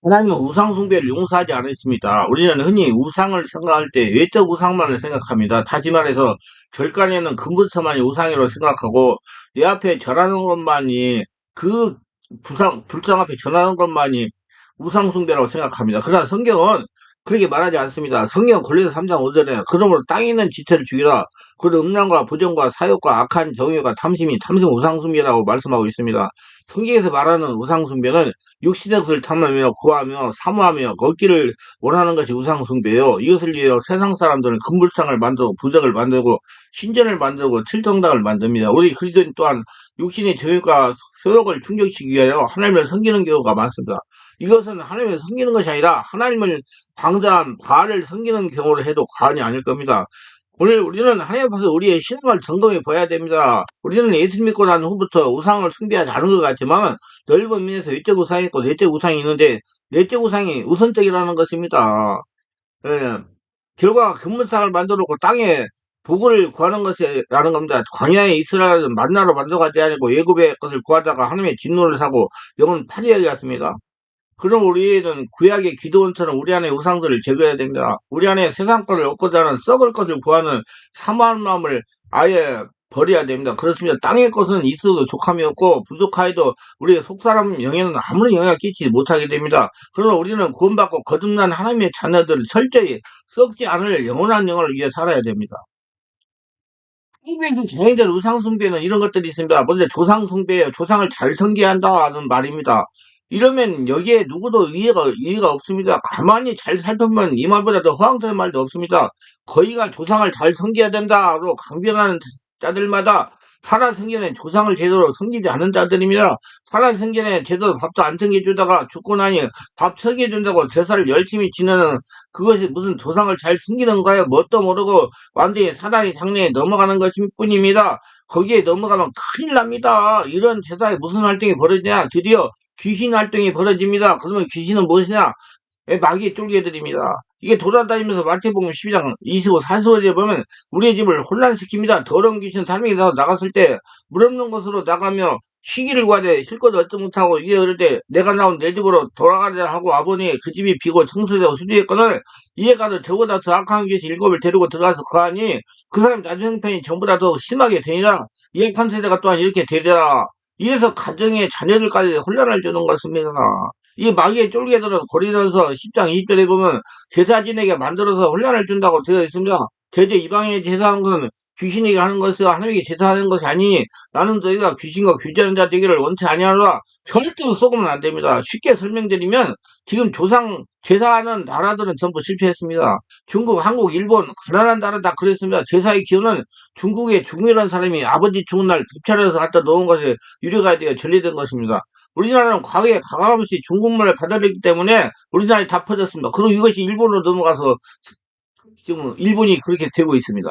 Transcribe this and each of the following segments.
하나님은 우상 숭배를 용서하지 않으십니다. 우리는 흔히 우상을 생각할 때 외적 우상만을 생각합니다. 다시 말해서 절간에는 금부처만이 우상이라고 생각하고 내 앞에 절하는 것만이 그 불상 앞에 절하는 것만이 우상 숭배라고 생각합니다. 그러나 성경은 그렇게 말하지 않습니다. 성경 골로새 3장 5절에 그러므로 땅에 있는 지체를 죽이라. 그 음란과 부정과 사욕과 악한 정욕과 탐심이 탐심 우상 숭배라고 말씀하고 있습니다. 성경에서 말하는 우상 숭배는 육신의 것을 탐하며 구하며 사모하며 얻기를 원하는 것이 우상숭배요. 이것을 위해 세상 사람들은 금불상을 만들고 부적을 만들고 신전을 만들고 칠정당을 만듭니다. 우리 그리스도인 또한 육신의 정욕과 소욕을 충족시키기 위하여 하나님을 섬기는 경우가 많습니다. 이것은 하나님을 섬기는 것이 아니라 하나님을 방자한 바알을 섬기는 경우로 해도 과언이 아닐 겁니다. 오늘 우리는 하나님 앞에서 우리의 신앙을 점검해 봐야 됩니다. 우리는 예수 믿고 난 후부터 우상을 숭배하지 않은 것 같지만 넓은 면에서 외적 우상이 있고 내적 우상이 있는데 내적 우상이 우선적이라는 것입니다. 예, 결과 금문상을 만들어 놓고 땅에 복을 구하는 것이라는 겁니다. 광야에 이스라엘은 만나로 만족하지 아니고 애굽의 것을 구하다가 하나님의 진노를 사고 영은 파리하게 갔습니다. 그럼 우리는 구약의 기도원처럼 우리 안에 우상들을 제거해야 됩니다. 우리 안에 세상 것을 얻고자 하는 썩을 것을 구하는 사모하는 마음을 아예 버려야 됩니다. 그렇습니다. 땅의 것은 있어도 족함이 없고 부족하여도 우리의 속사람 영에는 아무런 영향을 끼치지 못하게 됩니다. 그러나 우리는 구원받고 거듭난 하나님의 자녀들을 철저히 썩지 않을 영원한 영혼을 위해 살아야 됩니다. 한국에서 진행된 우상숭배는 이런 것들이 있습니다. 먼저 조상숭배예요. 조상을 잘 섬겨한다는 말입니다. 이러면 여기에 누구도 이해가 없습니다. 가만히 잘 살펴보면 이 말보다 더 허황된 말도 없습니다. 거의가 조상을 잘 섬겨야 된다로 강변하는 자들마다 살아생전에 조상을 제대로 섬기지 않은 자들입니다. 살아생전에 제대로 밥도 안 챙겨주다가 죽고 나니 밥 챙겨준다고 제사를 열심히 지내는 그것이 무슨 조상을 잘 섬기는 거예요. 뭣도 모르고 완전히 사단이 장래에 넘어가는 것일 뿐입니다. 거기에 넘어가면 큰일 납니다. 이런 제사에 무슨 활동이 벌어지냐? 드디어 귀신 활동이 벌어집니다. 그러면 귀신은 무엇이냐? 마귀의 쫄개들입니다. 이게 돌아다니면서 마태복음 12장 25, 40절에 보면 우리의 집을 혼란시킵니다. 더러운 귀신 사람이 나갔을 때 물 없는 곳으로 나가며 쉬기를 구하되 쉴 것도 얻지 못하고 이제 그럴 때 내가 나온 내 집으로 돌아가자 하고 아버니 그 집이 비고 청소되고 수리했거늘 이에 가서 저보다 더 악한 귀신 7을 데리고 들어가서 거하니 그 사람 나중 형편이 전보다 더 심하게 되니라. 이 악한 세대가 또한 이렇게 되리라. 이래서 가정의 자녀들까지 혼란을 주는 것입니다. 이 마귀의 쫄개들은 고린도서 10장 20절에 보면 제사진에게 만들어서 혼란을 준다고 되어 있습니다. 제제 이방인에 제사하는 것은 귀신에게 하는 것이 하나님에게 제사하는 것이 아니니 나는 너희가 귀신과 교제하는 자 되기를 원치 아니하노라. 절대로 속으면 안 됩니다. 쉽게 설명드리면 지금 조상 제사하는 나라들은 전부 실패했습니다. 중국, 한국, 일본 가난한 나라 다 그랬습니다. 제사의 기원은 중국의 중이라는 사람이 아버지 죽은 날 불차려서 갖다 놓은 것에 유래가 되어 전리된 것입니다. 우리나라는 과거에 가감없이 중국말을 받아들였기 때문에 우리나라에 다 퍼졌습니다. 그리고 이것이 일본으로 넘어가서 지금 일본이 그렇게 되고 있습니다.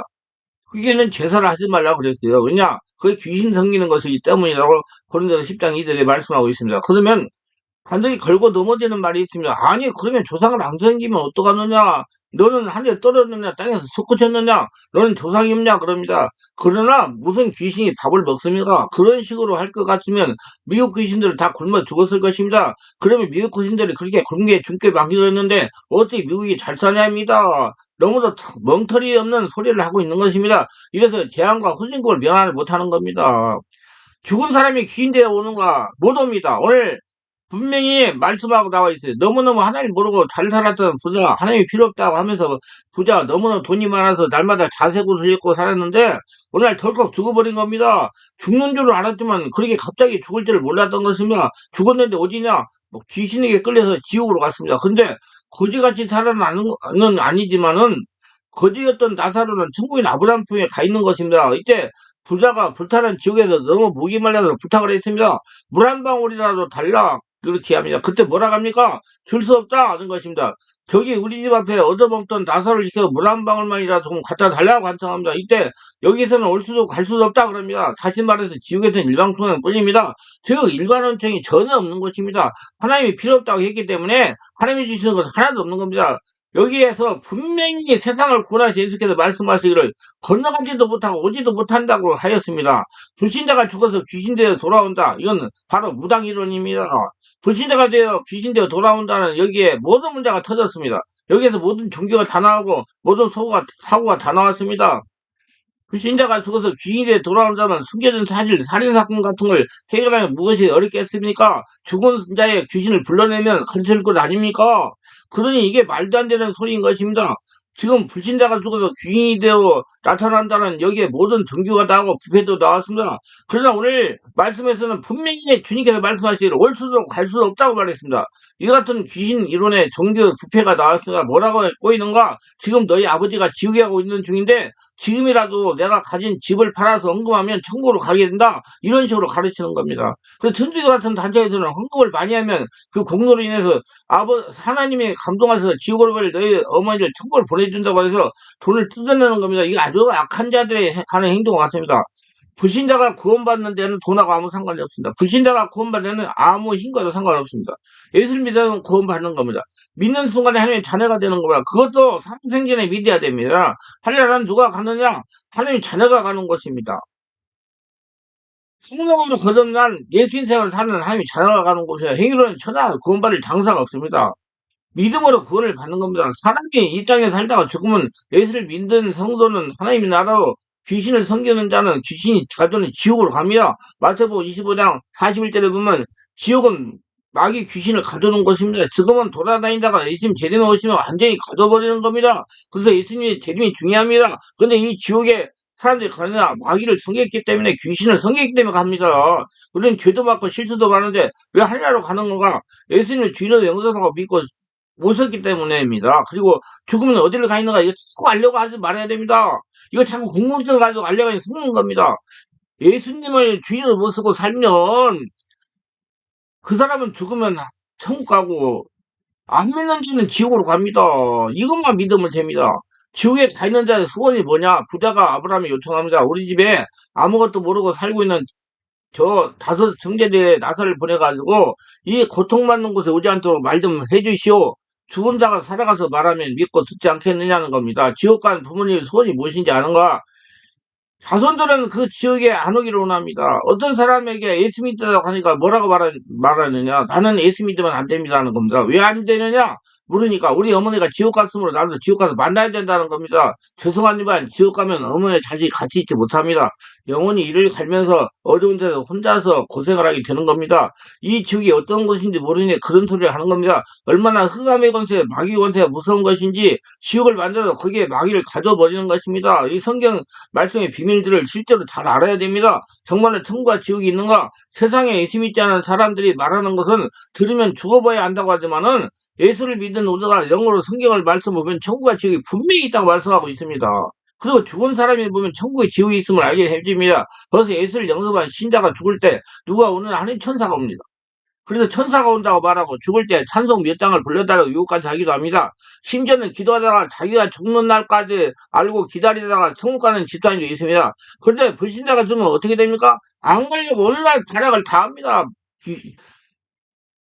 그게는 제사를 하지 말라고 그랬어요. 왜냐? 그게 귀신 섬기는 것이기 때문이라고 고린도서 10장 2절에 말씀하고 있습니다. 그러면 반드시 걸고 넘어지는 말이 있습니다. 아니, 그러면 조상을 안 섬기면 어떡하느냐? 너는 하늘에 떨어졌느냐? 땅에서 솟구쳤느냐? 너는 조상이 없냐? 그럽니다. 그러나 무슨 귀신이 밥을 먹습니까? 그런 식으로 할 것 같으면 미국 귀신들은 다 굶어 죽었을 것입니다. 그러면 미국 귀신들이 그렇게 굶게 죽게 만들었는데 어떻게 미국이 잘 사냐입니다. 너무도 멍터리 없는 소리를 하고 있는 것입니다. 이래서 재앙과 후진국을 면하지 못하는 겁니다. 죽은 사람이 귀신 되어 오는가? 못 옵니다. 오늘 분명히 말씀하고 나와 있어요. 너무너무 하나님 모르고 잘 살았던 부자, 하나님이 필요 없다고 하면서 부자, 너무너무 돈이 많아서 날마다 자세구슬 입고 살았는데, 오늘 덜컥 죽어버린 겁니다. 죽는 줄을 알았지만, 그렇게 갑자기 죽을 줄을 몰랐던 것입니다. 죽었는데 어디냐? 뭐 귀신에게 끌려서 지옥으로 갔습니다. 근데, 거지같이 살아나는 건 아니지만은, 거지였던 나사로는 천국인 아브라함 품에 가 있는 것입니다. 이때, 부자가 불타는 지옥에서 너무 목이 말라서 부탁을 했습니다. 물 한 방울이라도 달라. 그렇게 합니다. 그때 뭐라 합니까? 줄 수 없다 하는 것입니다. 저기 우리 집 앞에 얻어먹던 나사를 시켜 물 한 방울만이라도 좀 갖다 달라고 간청합니다. 이때 여기서는 올 수도 갈 수도 없다 그럽니다. 다시 말해서 지옥에서는 일방통행 뿐입니다. 즉 일관원청이 전혀 없는 것입니다. 하나님이 필요 없다고 했기 때문에 하나님이 주시는 것은 하나도 없는 겁니다. 여기에서 분명히 세상을 구원하시 예수께서 말씀하시기를 건너가지도 못하고 오지도 못한다고 하였습니다. 불신자가 죽어서 귀신 되어 돌아온다. 이건 바로 무당이론입니다. 불신자가 되어 귀신 되어 돌아온다는 여기에 모든 문제가 터졌습니다. 여기에서 모든 종교가 다 나오고 모든 사고가 다 나왔습니다. 불신자가 죽어서 귀인이 되어 돌아온 자는 숨겨진 사실, 살인사건 같은 걸 해결하면 무엇이 어렵겠습니까? 죽은 자의 귀신을 불러내면 가르칠 것 아닙니까? 그러니 이게 말도 안 되는 소리인 것입니다. 지금 불신자가 죽어서 귀인이 되어 나타난다는 여기에 모든 종교가 나오고 부패도 나왔습니다. 그러나 오늘 말씀에서는 분명히 주님께서 말씀하시기를 올 수도 갈 수도 없다고 말했습니다. 이 같은 귀신 이론의 종교 부패가 나왔습니다. 뭐라고 꼬이는가? 지금 너희 아버지가 지옥에 가고 있는 중인데 지금이라도 내가 가진 집을 팔아서 헌금하면 천국으로 가게 된다. 이런 식으로 가르치는 겁니다. 그래서 천주교 같은 단체에서는 헌금을 많이 하면 그 공로로 인해서 하나님이 감동하셔서 지옥으로 갈 너희 어머니를 천국을 보내준다고 해서 돈을 뜯어내는 겁니다. 이게 아주 악한 자들의 하는 행동 같습니다. 불신자가 구원받는 데는 돈하고 아무 상관이 없습니다. 불신자가 구원받는 데는 아무 힘과도 상관없습니다. 예수를 믿으면 구원받는 겁니다. 믿는 순간에 하나님의 자녀가 되는 겁니다. 그것도 삼생전에 믿어야 됩니다. 하늘나라는 누가 가느냐? 하나님의 자녀가 가는 것입니다. 성령으로 거듭난 예수 인생을 사는 하나님의 자녀가 가는 곳이에요. 행위로는 천하 구원받을 장사가 없습니다. 믿음으로 구원을 받는 겁니다. 사람이 이 땅에 살다가 죽으면 예수를 믿는 성도는 하나님의 나라로 귀신을 섬기는 자는 귀신이 가두는 지옥으로 갑니다. 마태복음 25장 41절에 보면 지옥은 마귀 귀신을 가두는 곳입니다. 지금은 돌아다니다가 예수님 재림에 오시면 완전히 가둬버리는 겁니다. 그래서 예수님의 재림이 중요합니다. 근데 이 지옥에 사람들이 가느냐? 마귀를 섬겼기 때문에 귀신을 섬겼기 때문에 갑니다. 우리는 죄도 많고 실수도 많은데 왜 하늘나라로 가는 건가? 예수님을 주인으로 영접하고 믿고 모셨기 때문에입니다. 그리고 죽으면 어디를 가 있는가 이거 자꾸 알려고 하지 말아야 됩니다. 이거 자꾸 궁금증을 가지고 알려고 숨는 겁니다. 예수님을 주인으로 모시고 살면 그 사람은 죽으면 천국 가고 안 믿는 자는 지옥으로 갑니다. 이것만 믿으면 됩니다. 지옥에 가 있는 자의 소원이 뭐냐? 부자가 아브라함이 요청합니다. 우리 집에 아무것도 모르고 살고 있는 저 다섯 형제들의 나사를 보내가지고 이 고통받는 곳에 오지 않도록 말 좀 해주시오. 죽은 자가 살아가서 말하면 믿고 듣지 않겠느냐는 겁니다. 지옥 간 부모님의 소원이 무엇인지 아는가? 자손들은 그 지옥에 안 오기를 원합니다. 어떤 사람에게 예수 믿다고 하니까 뭐라고 말하느냐? 나는 예수 믿으면 안 됩니다는 겁니다. 왜 안 되느냐? 모르니까 우리 어머니가 지옥 갔으므로 나도 지옥 가서 만나야 된다는 겁니다. 죄송하지만 지옥 가면 어머니의 자식이 같이 있지 못합니다. 영원히 이를 갈면서 어려운 데서 혼자서 고생을 하게 되는 겁니다. 이 지옥이 어떤 것인지 모르니 그런 소리를 하는 겁니다. 얼마나 흑암의 권세, 마귀 권세가 무서운 것인지 지옥을 만들어서 거기에 마귀를 가져버리는 것입니다. 이 성경 말씀의 비밀들을 실제로 잘 알아야 됩니다. 정말로 천국과 지옥이 있는가? 세상에 예수 믿지 않은 사람들이 말하는 것은 들으면 죽어봐야 한다고 하지만은 예수를 믿는 우리가 영어로 성경을 말씀 보면 천국과 지옥이 분명히 있다고 말씀하고 있습니다. 그리고 죽은 사람이 보면 천국에 지옥이 있음을 알게 해줍니다. 그래서 예수를 영접한 신자가 죽을 때 누가 오는 하나님 천사가 옵니다. 그래서 천사가 온다고 말하고 죽을 때 찬송 몇 장을 불러달라고 유혹까지 하기도 합니다. 심지어는 기도하다가 자기가 죽는 날까지 알고 기다리다가 천국 가는 집단도 있습니다. 그런데 불신자가 죽으면 어떻게 됩니까? 안 가려고 온갖 발악을 다 합니다.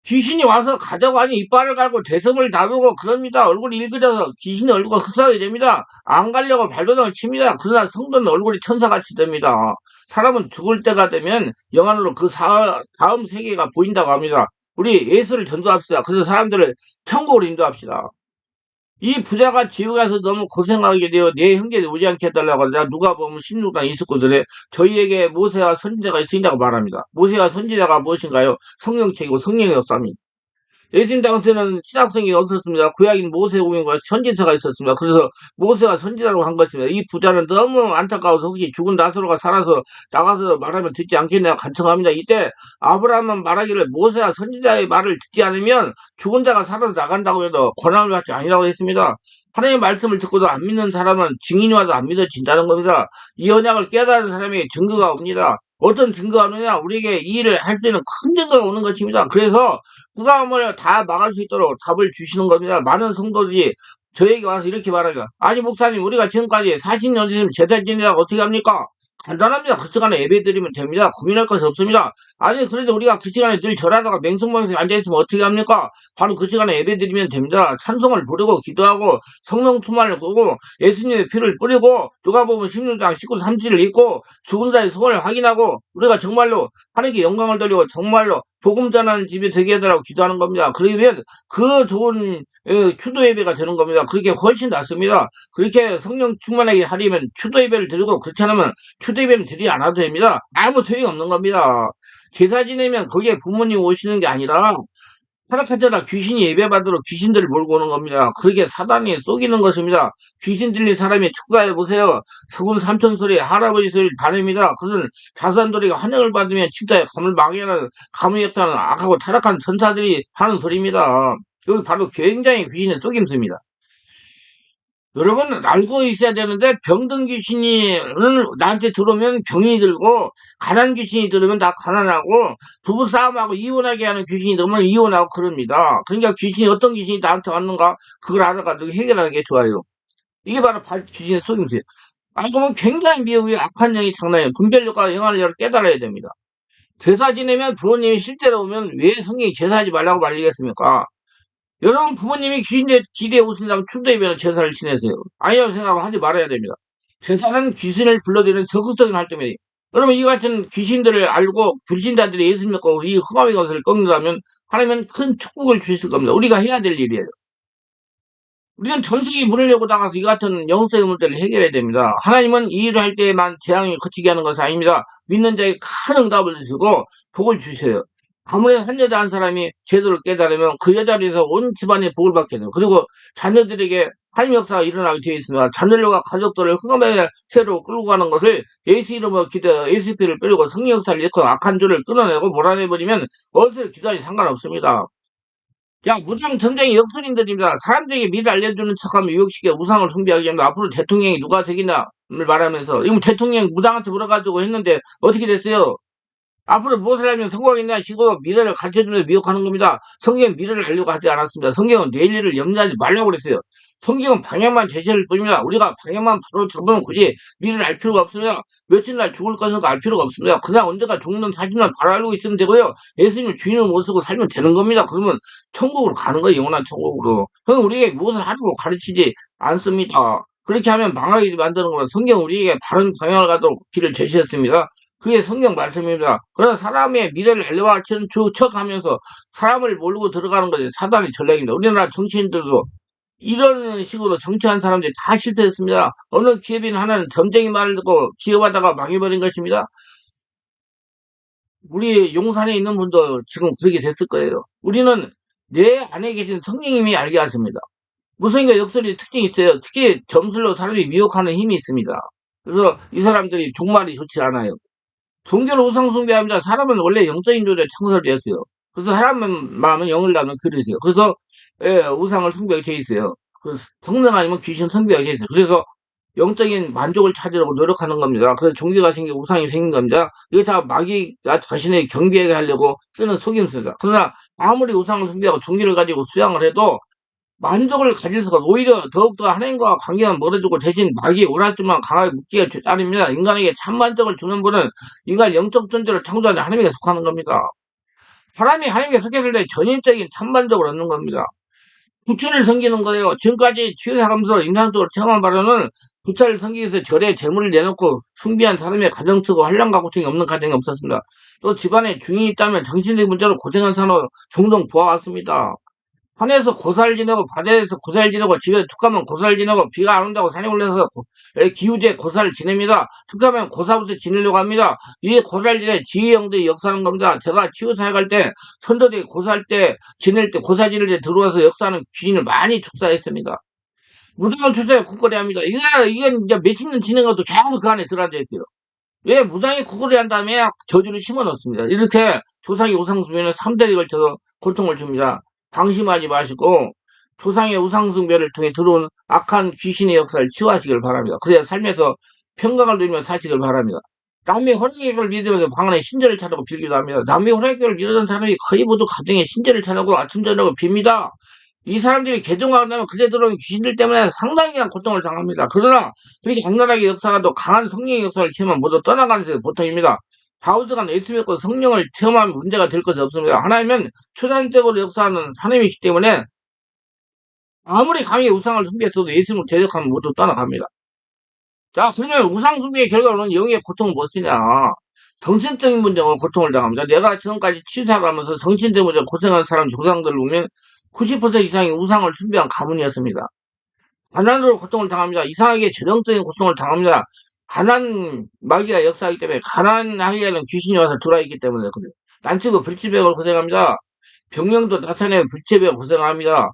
귀신이 와서 가자고 하니 이빨을 갈고 대성을 다루고 그럽니다. 얼굴이 일그려서 귀신의 얼굴과 흡사하게 됩니다. 안 가려고 발버둥을 칩니다. 그러나 성도는 얼굴이 천사같이 됩니다. 사람은 죽을 때가 되면 영안으로 그 다음 세계가 보인다고 합니다. 우리 예수를 전도합시다. 그래서 사람들을 천국으로 인도합시다. 이 부자가 지옥에서 너무 고생하게 되어 내 형제를 오지 않게 해달라고 하자 누가 보면 16장 29절에 저희에게 모세와 선지자가 있으니다고 말합니다. 모세와 선지자가 무엇인가요? 성령책이고 성령의 역사입니다. 예수님 당시에는 신학성이 없었습니다. 구약인 모세오경과 선지서가 있었습니다. 그래서 모세가 선지자라고 한 것입니다. 이 부자는 너무 안타까워서 혹시 죽은 나사로가 살아서 나가서 말하면 듣지 않겠냐 간청합니다. 이때 아브라함은 말하기를 모세와 선지자의 말을 듣지 않으면 죽은 자가 살아서 나간다고 해도 권한을 받지 아니라고 했습니다. 하나님의 말씀을 듣고도 안 믿는 사람은 증인이 와도 안 믿어진다는 겁니다. 이 언약을 깨달은 사람에게 증거가 옵니다. 어떤 증거가 오느냐? 우리에게 이 일을 할 수 있는 큰 증거가 오는 것입니다. 그래서 구감을 다 막을 수 있도록 답을 주시는 겁니다. 많은 성도들이 저에게 와서 이렇게 말합니다. 아니 목사님 우리가 지금까지 40년 지금 제사 지내다가 어떻게 합니까? 간단합니다. 그 시간에 예배 드리면 됩니다. 고민할 것이 없습니다. 아니 그래도 우리가 그 시간에 늘 절하다가 맹성방송에 앉아있으면 어떻게 합니까? 바로 그 시간에 예배 드리면 됩니다. 찬송을 부르고 기도하고 성령 충만을 보고 예수님의 피를 뿌리고 누가복음 16장 19, 30을 읽고 죽은 자의 소원을 확인하고 우리가 정말로 하나님께 영광을 돌리고 정말로 복음 전하는 집에 되게 해달라고 기도하는 겁니다. 그러면 그 좋은 추도 예배가 되는 겁니다. 그렇게 훨씬 낫습니다. 그렇게 성령 충만하게 하려면 추도 예배를 드리고 그렇지 않으면 추도 예배는 드리지 않아도 됩니다. 아무 소용이 없는 겁니다. 제사 지내면 거기에 부모님 오시는 게 아니라 타락하자라 귀신이 예배받으러 귀신들을 몰고 오는 겁니다. 그렇게 사단이 속이는 것입니다. 귀신 들린 사람이 축가해 보세요. 서군 삼촌 소리, 할아버지 소리 반입니다. 그것은 자산돌이가 환영을 받으면 집사에 감을 망해하는 가문 역사는 악하고 타락한 천사들이 하는 소리입니다. 여기 바로 굉장히 귀신의 속임수입니다. 여러분 알고 있어야 되는데 병든 귀신이 나한테 들어오면 병이 들고 가난 귀신이 들어오면 다 가난하고 부부 싸움하고 이혼하게 하는 귀신이 들어오면 이혼하고 그럽니다. 그러니까 귀신이 어떤 귀신이 나한테 왔는가 그걸 알아가지고 해결하는 게 좋아요. 이게 바로 귀신의 속임수예요. 알고 보면 굉장히 미혹이 악한 영이 장난이에요. 분별력과 영안을 깨달아야 됩니다. 제사 지내면 부모님이 실제로 오면 왜 성경이 제사하지 말라고 말리겠습니까? 여러분 부모님이 귀신의 길에 오신다면 춘도예배는 제사를 지내세요. 아니라고 생각하면 하지 말아야 됩니다. 제사는 귀신을 불러들이는 적극적인 활동이에요. 여러분 이 같은 귀신들을 알고 불신자들이 예수 믿고 이 흑암의 것을 꺾는다면 하나님은 큰 축복을 주실 겁니다. 우리가 해야 될 일이에요. 우리는 전 세계 문을 열고 나가서 이 같은 영성의 문제를 해결해야 됩니다. 하나님은 이 일을 할 때만 재앙이 거치게 하는 것이 아닙니다. 믿는 자에게 큰 응답을 주시고 복을 주셔요. 아무래도 한 여자 한 사람이 제도를 깨달으면 그 여자로 인해서 온 집안이 복을 받게 돼요. 그리고 자녀들에게 하나님 역사가 일어나게 되어 있습니다. 자녀들과 가족들을 흑암의 새로 끌고 가는 것을 예수 이름으로 기도, 예수피를 뿌리고 성령 역사를 일으켜 악한 줄을 끊어내고 몰아내버리면 어디서 기도하니 상관없습니다. 그냥 무당 점쟁이 역술인들입니다. 사람들에게 미를 알려주는 척하면 유혹시켜 우상을 숭배하기 위해 앞으로 대통령이 누가 되겠나를 말하면서 이거 대통령 무당한테 물어가지고 했는데 어떻게 됐어요? 앞으로 무엇을 하면 성공하겠냐 시고 미래를 가르쳐주면서 미혹하는 겁니다. 성경은 미래를 알려고 하지 않았습니다. 성경은 내일 일을 염려하지 말라고 그랬어요. 성경은 방향만 제시할 뿐입니다. 우리가 방향만 바로 잡으면 굳이 미래를 알 필요가 없습니다. 며칠 날 죽을 것을 알 필요가 없습니다. 그냥 언제가 죽는 사실만 바로 알고 있으면 되고요. 예수님을 주인으로 모시고 살면 되는 겁니다. 그러면 천국으로 가는 거예요. 영원한 천국으로. 그럼 우리에게 무엇을 하라고 가르치지 않습니다. 그렇게 하면 망하게 만드는 겁니다. 성경 우리에게 바른 방향을 가도록 길을 제시했습니다. 그게 성경 말씀입니다. 그래서 사람의 미래를 알려와치는 척하면서 사람을 몰고 들어가는 것이 사단의 전략입니다. 우리나라 정치인들도 이런 식으로 정치한 사람들이 다 실패했습니다. 어느 기업인 하나는 점쟁이 말을 듣고 기업하다가 망해버린 것입니다. 우리 용산에 있는 분도 지금 그렇게 됐을 거예요. 우리는 내 안에 계신 성령님이 알게 하십니다. 무성인과 역설의 특징이 있어요. 특히 점술로 사람이 미혹하는 힘이 있습니다. 그래서 이 사람들이 종말이 좋지 않아요. 종교를 우상 숭배합니다. 사람은 원래 영적인 존재 창설되었어요. 그래서 사람 마음은 영을 낳는 그릇이에요. 그래서 우상을 숭배하게 돼 있어요. 성령 아니면 귀신 숭배하게 돼 있어요. 그래서 영적인 만족을 찾으려고 노력하는 겁니다. 그래서 종교가 생기고 우상이 생긴 겁니다. 이게 다 마귀가 자신의 경비하게 하려고 쓰는 속임수입니다. 그러나 아무리 우상을 숭배하고 종교를 가지고 수양을 해도 만족을 가질 수가 오히려 더욱더 하나님과 관계가 멀어지고 대신 마귀의 오라짐만 강하게 묶기가 따릅니다. 인간에게 참 만족을 주는 분은 인간 영적 존재를 창조하는 하나님에게 속하는 겁니다. 사람이 하나님께 속했을 때 전인적인 참 만족을 얻는 겁니다. 부처를 섬기는 거예요. 지금까지 치유사감소 임상적으로 체험한 바로는 부처를 섬기기 위해서 절에 재물을 내놓고 숭배한 사람의 가정 쓰고 한량과 고통이 없는 가정이 없었습니다. 또 집안에 중인이 있다면 정신적 문제로 고생한 사람을 종종 보아왔습니다. 산에서 고사를 지내고 바다에서 고사를 지내고 집에 툭하면 고사를 지내고 비가 안 온다고 산에 올라서 기우제 고사를 지냅니다. 툭하면 고사부터 지내려고 합니다. 이 고사를 지내 지혜형들이 역사하는 겁니다. 제가 치유사에 갈 때 선도들이 고사할 때 지낼 때 고사 지낼 때 들어와서 역사하는 귀신을 많이 축사했습니다. 무당을 출사에 국거리 합니다. 이건 이제 몇십 년 지낸 것도 계속 그 안에 들어앉아 있어요. 왜 무당이 국거리 한 다음에 저주를 심어 넣습니다. 이렇게 조상의 우상숭배는 3대에 걸쳐서 고통을 줍니다. 방심하지 마시고 조상의 우상숭배를 통해 들어온 악한 귀신의 역사를 치유하시길 바랍니다. 그래야 삶에서 평강을 누리며 사시길 바랍니다. 남의 호랑이교를 믿으면서 방 안에 신전을 찾아고 빌기도 합니다. 남의 호랑이교를 믿었던 사람이 거의 모두 가정에 신전을 찾아고 아침 저녁을 빕니다. 이 사람들이 개종하고 나면 그제 들어온 귀신들 때문에 상당한 고통을 당합니다. 그러나 그렇게 악랄하게 역사가도 강한 성령의 역사를 체험하면 모두 떠나가는 것이 보통입니다. 좌우지간 예수 믿고 성령을 체험하면 문제가 될 것이 없습니다. 하나님은 초자연적으로 역사하는 하나님이시기 때문에 아무리 강하게 우상을 숭배했어도 예수님을 대적하면 모두 떠나갑니다. 자, 그러면 우상 숭배의 결과로는 영의 고통은 무엇이냐? 정신적인 문제로 고통을 당합니다. 내가 지금까지 치사하면서 정신 때문에 고생한 사람 조상들을 보면 90% 이상이 우상을 숭배한 가문이었습니다. 가난으로 고통을 당합니다. 이상하게 재정적인 고통을 당합니다. 가난 마귀가 역사하기 때문에 가난하게는 귀신이 와서 들어있기 때문에 그래요. 난치고 불치병을 고생합니다. 병령도 나타내고 불치병 고생합니다.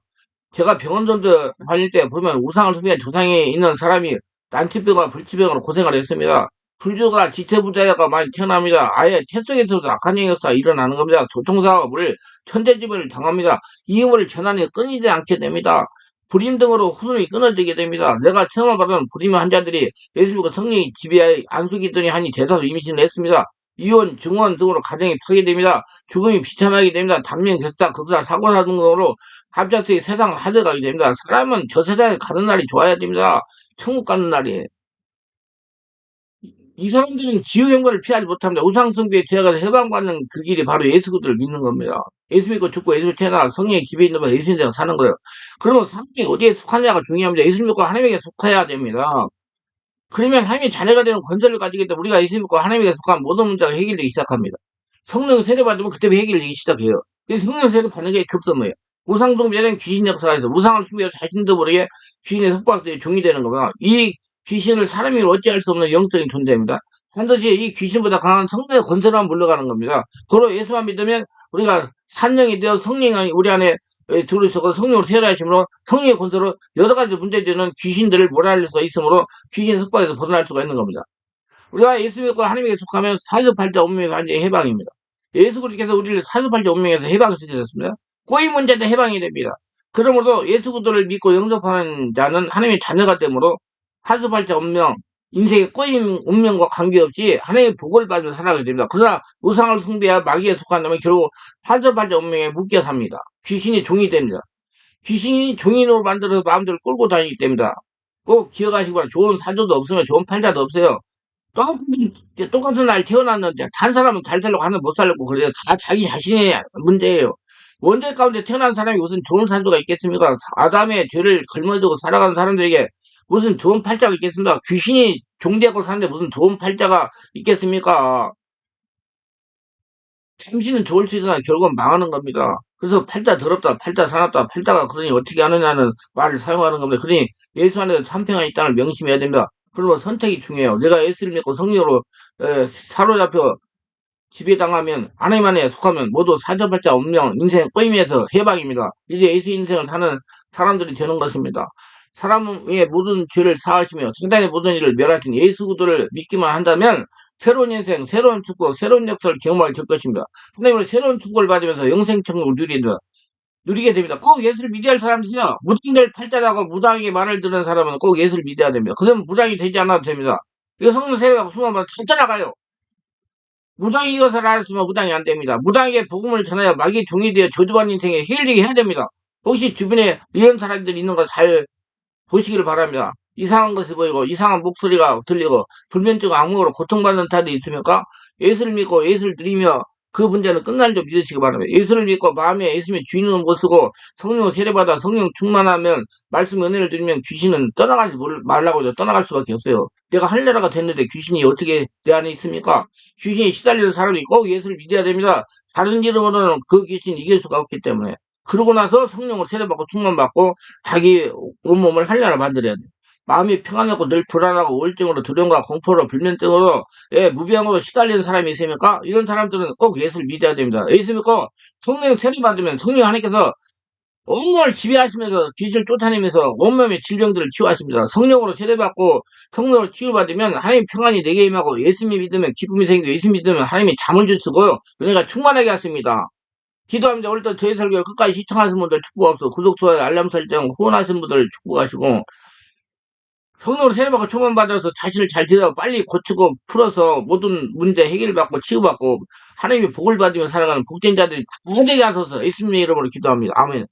제가 병원전도 다닐 때 보면 우상을 숭배한 조상이 있는 사람이 난치병과 불치병으로 고생을 했습니다. 불주가 지체부자가 많이 태어납니다. 아예 태 속에서도 악한 역사가 일어나는 겁니다. 조통사가 물 천재지변을 당합니다. 이음을 전환이 끊이지 않게 됩니다. 불임 등으로 후손이 끊어지게 됩니다. 내가 처음 받은 불임 환자들이 예수님과 성령이 지배하여 안수기더니 하니 제사도 임신을 했습니다. 이혼, 증원 등으로 가정이 파괴됩니다. 죽음이 비참하게 됩니다. 단명, 격사, 급사, 사고사 등으로 갑작스레 세상을 하져가게 됩니다. 사람은 저 세상에 가는 날이 좋아야 됩니다. 천국 가는 날이. 이 사람들은 지옥행과를 피하지 못합니다. 우상숭배에 죄가 해방받는 그 길이 바로 예수 그리스도를 믿는 겁니다. 예수 믿고 죽고 예수 태어나 성령의 기배에 있는 바 예수 인생 사는 거예요. 그러면 사람이 어디에 속하냐가 중요합니다. 예수 믿고 하나님에게 속해야 됩니다. 그러면 하나님의 자녀가 되는 권세를 가지기 때문에 우리가 예수 믿고 하나님에게 속한 모든 문제가 해결되기 시작합니다. 성령 세례받으면 그때부터 해결되기 시작해요. 성령 세례 받는 게 급선무예요. 우상숭배는 귀신 역사에서 우상을 숭배해서 자신도 모르게 귀신의 속박들이 종이 되는 겁니다. 이 귀신을 사람이 어찌할 수 없는 영적인 존재입니다. 반드시 이 귀신보다 강한 성령의 권세로만 물러가는 겁니다. 도로 예수만 믿으면 우리가 산령이 되어 성령이 우리 안에 들어있고 성령으로 세례하심으로 성령의 권세로 여러 가지 문제되는 귀신들을 몰아낼 수가 있으므로 귀신 속박에서 벗어날 수가 있는 겁니다. 우리가 예수 믿고 하나님에게 속하면 사주팔자 운명의 완전히 해방입니다. 예수 그리스도께서 우리를 사주팔자 운명에서 해방시키셨습니다. 꼬임 문제도 해방이 됩니다. 그러므로 예수 그리스도를 믿고 영접하는 자는 하나님의 자녀가 되므로 사주팔자 운명, 인생의 꼬임 운명과 관계없이 하나님의 복을 받으며 살아가게 됩니다. 그러나 우상을 숭배하여 마귀에 속한다면 결국 사주팔자 운명에 묶여 삽니다. 귀신이 종이 됩니다. 귀신이 종인으로 만들어서 마음대로 끌고 다니기 때문이다. 꼭 기억하시기 바랍니다. 좋은 사주도 없으면 좋은 팔자도 없어요. 똑같은 날 태어났는데 단 사람은 잘 살려고 하는 못 살려고 그래요. 다 자기 자신의 문제예요. 원죄 가운데 태어난 사람이 무슨 좋은 사주가 있겠습니까? 아담의 죄를 걸머지고 살아가는 사람들에게 무슨 좋은 팔자가 있겠습니까? 귀신이 종되고 사는데 무슨 좋은 팔자가 있겠습니까? 잠시는 좋을 수 있으나 결국은 망하는 겁니다. 그래서 팔자 더럽다, 팔자 사납다, 팔자가 그러니 어떻게 하느냐는 말을 사용하는 겁니다. 그러니 예수 안에서 참평이 있다는 명심해야 됩니다. 그러면 선택이 중요해요. 내가 예수를 믿고 성령으로 사로잡혀 지배당하면 하나님 안에 속하면 모두 사주팔자 운명 인생 꼬임에서 해방입니다. 이제 예수 인생을 사는 사람들이 되는 것입니다. 사람의 모든 죄를 사하시며 상단의 모든 일을 멸하신 예수 그리스도를 믿기만 한다면 새로운 인생, 새로운 축복, 새로운 역사를 경험하게 될 것입니다. 하나님은 새로운 축복을 받으면서 영생천국을 누리게 됩니다. 꼭 예수를 믿어야 할 사람들이요. 무당될 팔자라고 무당에게 말을 듣는 사람은 꼭 예수를 믿어야 됩니다. 그러면 무당이 되지 않아도 됩니다. 이거 성령 세례하고 수많은 다 따라가요. 무당이 이것을 알았으면 무당이 안 됩니다. 무당에게 복음을 전하여 마귀 종이 되어 저주받는 인생에 힐링이 해야 됩니다. 혹시 주변에 이런 사람들이 있는 거 잘 보시기를 바랍니다. 이상한 것이 보이고 이상한 목소리가 들리고 불면증 악몽으로 고통받는 자들이 있습니까? 예수를 믿고 예수를 드리며 그 문제는 끝날 줄 믿으시기 바랍니다. 예수를 믿고 마음에 예수님의 주인을 모시고 성령 세례받아 성령 충만하면 말씀 은혜를 드리면 귀신은 떠나가지 말라고 해도 떠나갈 수밖에 없어요. 내가 할례라가 됐는데 귀신이 어떻게 내 안에 있습니까? 귀신이 시달리는 사람이 꼭 예수를 믿어야 됩니다. 다른 이름으로는 그 귀신 이길 수가 없기 때문에. 그러고 나서 성령을 세례받고 충만받고 자기 온몸을 할례로 만들어야 돼. 마음이 평안하고 늘 불안하고 우울증으로 두려움과 공포로 불면증으로 무병으로 시달리는 사람이 있습니까? 이런 사람들은 꼭 예수를 믿어야 됩니다. 예수 믿고 성령 세례받으면 성령 하나님께서 온몸을 지배하시면서 귀신을 쫓아내면서 온몸의 질병들을 치유하십니다. 성령으로 세례받고 성령으로 치유받으면 하나님의 평안이 내게 임하고 예수 믿으면 기쁨이 생기고 예수 믿으면 하나님이 잠을 주시고 은혜가 충만하게 하십니다. 기도합니다. 오늘도 저희 설교 끝까지 시청하신 분들 축복하시고 구독, 좋아요, 알람 설정 후원하신 분들 축복하시고 성령으로 세례받고 초만받아서 자신을 잘 지도하고 빨리 고치고 풀어서 모든 문제 해결받고 치유받고 하나님의 복을 받으며 살아가는 복된 자들이 다 되게 하소서 예수님의 이름으로 기도합니다. 아멘.